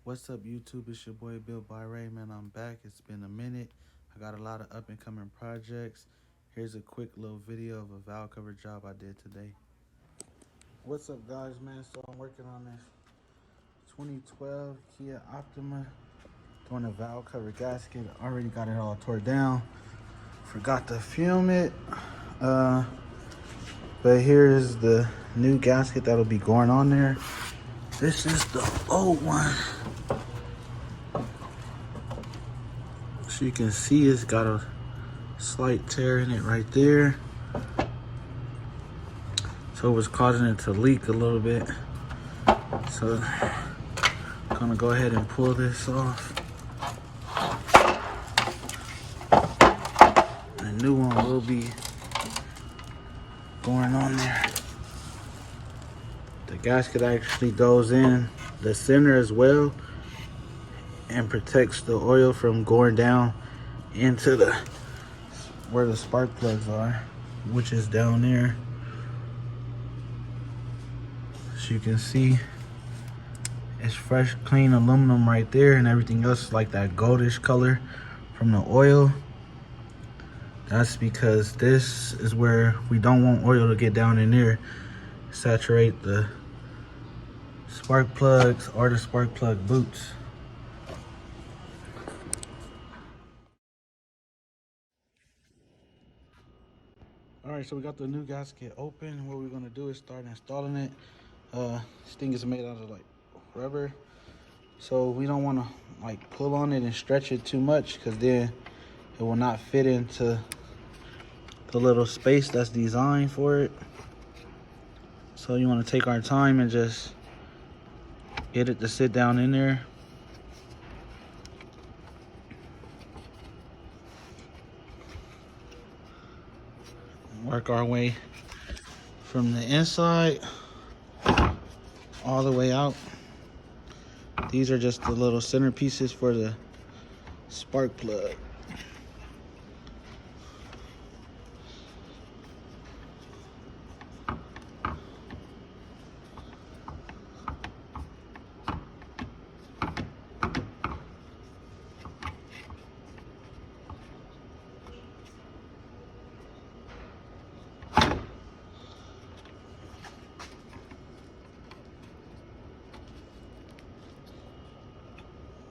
What's up, YouTube? It's your boy Bill by Ray, man. I'm back. It's been a minute. I got a lot of up and coming projects. Here's a quick little video of a valve cover job I did today. What's up, guys, man? So I'm working on this 2012 Kia Optima, doing a valve cover gasket. Already got it all tore down. Forgot to film it. But here's the new gasket that'll be going on there. This is the old one. So you can see it's got a slight tear in it right there. So it was causing it to leak a little bit. So I'm gonna go ahead and pull this off. A new one will be going on there. The gasket actually goes in the center as well and protects the oil from going down into the where the spark plugs are, which is down there. As you can see, it's fresh, clean aluminum right there, and everything else is like that goldish color from the oil. That's because this is where we don't want oil to get down in there, saturate the spark plugs or the spark plug boots. All right, so we got the new gasket open. What we're gonna do is start installing it. This thing is made out of like rubber, so we don't want to like pull on it and stretch it too much, because then it will not fit into the little space that's designed for it. So you want to take our time and just get it to sit down in there. Work our way from the inside all the way out. These are just the little center pieces for the spark plug.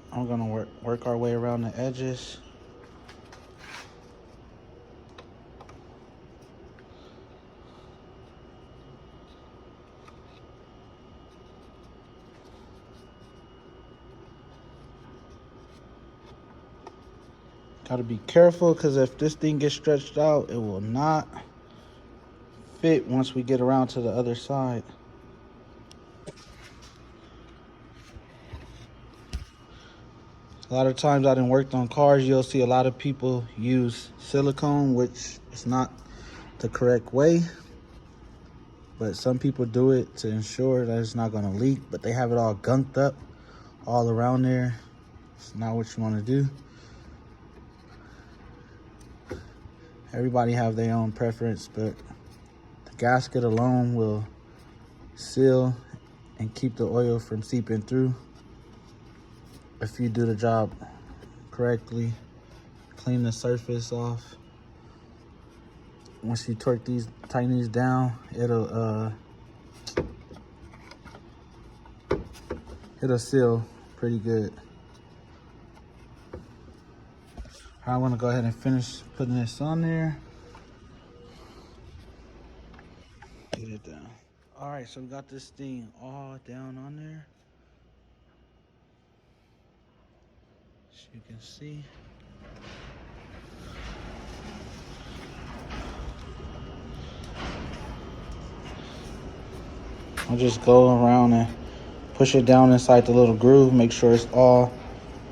I'm gonna work our way around the edges. Gotta be careful, because if this thing gets stretched out, it will not fit once we get around to the other side. A lot of times I done worked on cars, you'll see a lot of people use silicone, which is not the correct way. But some people do it to ensure that it's not gonna leak, but they have it all gunked up all around there. It's not what you wanna do. Everybody have their own preference, but the gasket alone will seal and keep the oil from seeping through if you do the job correctly. Clean the surface off. Once you tighten these down, it'll seal pretty good. I want to go ahead and finish putting this on there. Get it down. All right, so we got this thing all down on there. As you can see. I'll just go around and push it down inside the little groove. Make sure it's all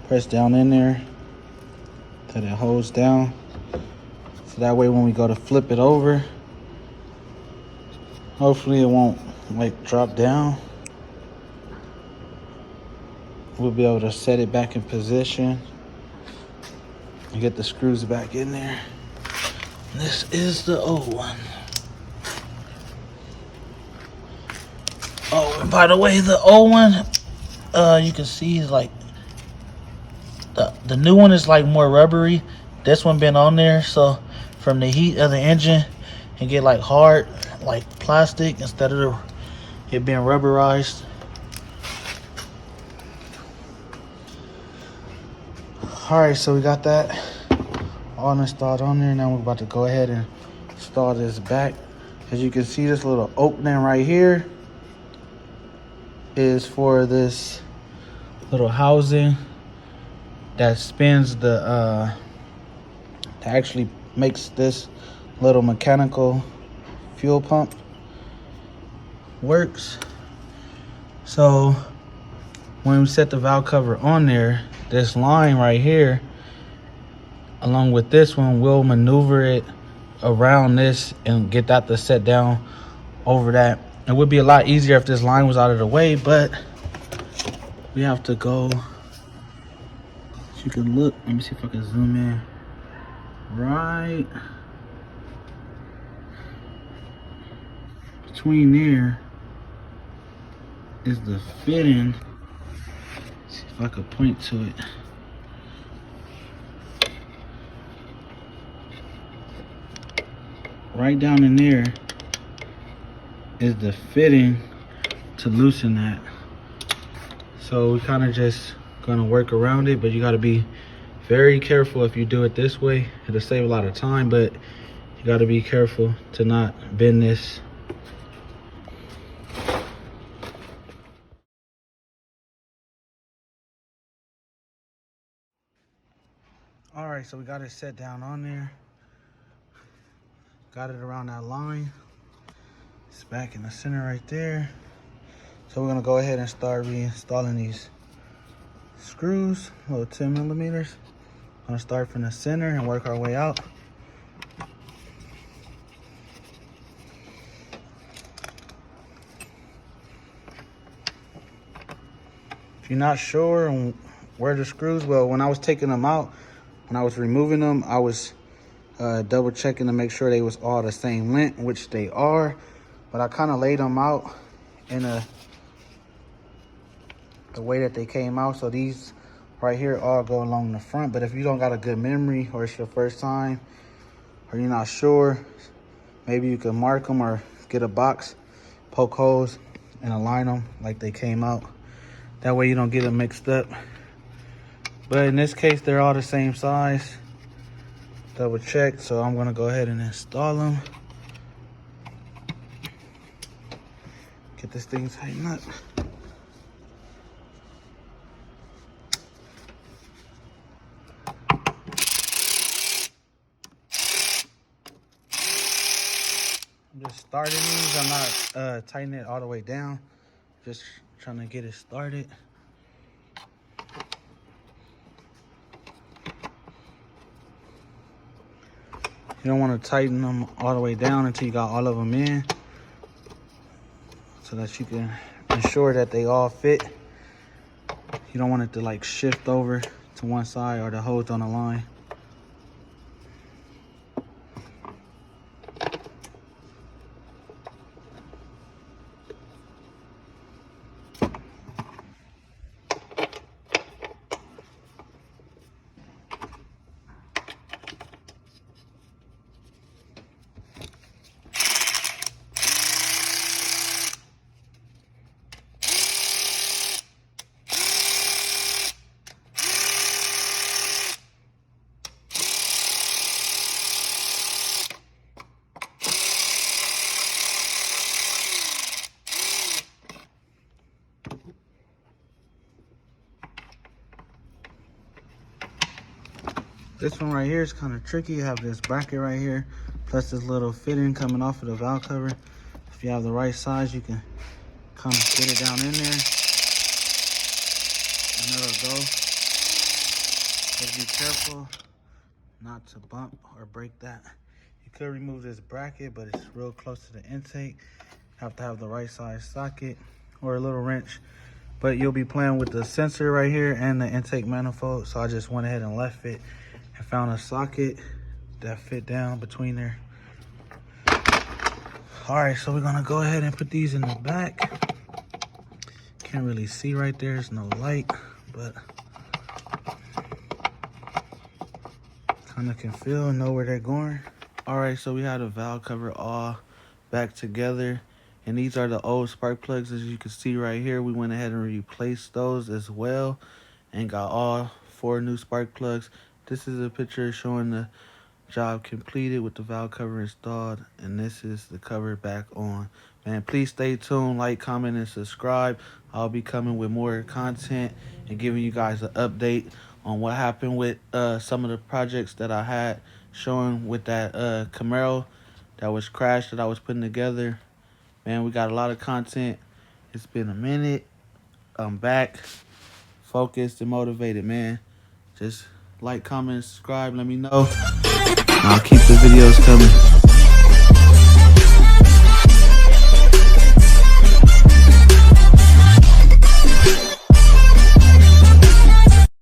pressed down in there, that it holds down. So that way when we go to flip it over, hopefully it won't like drop down. We'll be able to set it back in position and get the screws back in there. And this is the old one. Oh, and by the way, the old one, you can see like the new one is like more rubbery. This one been on there, so from the heat of the engine, it get like hard, like plastic instead of it being rubberized. All right, so we got that all installed on there. Now we're about to go ahead and install this back. As you can see, this little opening right here is for this little housing that spins the that actually makes this little mechanical fuel pump works. So when we set the valve cover on there, this line right here along with this one will maneuver it around this and get that to set down over that. It would be a lot easier if this line was out of the way, but we have to go. You can look, let me see if I can zoom in. Right between there is the fitting. Let's see if I could point to it. Right down in there is the fitting to loosen that. So we kind of just gonna work around it, but you gotta be very careful if you do it this way. It'll save a lot of time, but you gotta be careful to not bend this. All right, so we got it set down on there. Got it around that line. It's back in the center right there. So we're gonna go ahead and start reinstalling these screws, little 10 millimeters. I'm gonna start from the center and work our way out. If you're not sure on where the screws, well, when I was taking them out, when I was removing them, I was double checking to make sure they was all the same length, which they are, but I kind of laid them out in the way that they came out. So these right here all go along the front, but if you don't got a good memory or it's your first time or you're not sure, maybe you can mark them or get a box, poke holes and align them like they came out. That way you don't get them mixed up. But in this case, they're all the same size. Double check, so I'm gonna go ahead and install them. Get this thing tightened up. I'm just starting these. I'm not tightening it all the way down. Just trying to get it started. You don't want to tighten them all the way down until you got all of them in, so that you can ensure that they all fit. You don't want it to like shift over to one side or the hose on the line. This one right here is kind of tricky. You have this bracket right here, plus this little fitting coming off of the valve cover. If you have the right size, you can kind of get it down in there, and it'll go. Just be careful not to bump or break that. You could remove this bracket, but it's real close to the intake. Have to have the right size socket or a little wrench. But you'll be playing with the sensor right here and the intake manifold, so I just went ahead and left it and found a socket that fit down between there. All right, so we're gonna go ahead and put these in the back. can't really see right there. There's no light, but kind of can feel and know where they're going. All right, so we had a valve cover all back together, and these are the old spark plugs. As you can see right here, we went ahead and replaced those as well and got all 4 new spark plugs. This is a picture showing the job completed with the valve cover installed, and this is the cover back on. Man, please stay tuned, like, comment, and subscribe. I'll be coming with more content and giving you guys an update on what happened with some of the projects that I had showing with that Camaro that was crashed that I was putting together. Man, we got a lot of content. It's been a minute. I'm back, focused and motivated, man. Just like, comment, subscribe, let me know. I'll keep the videos coming.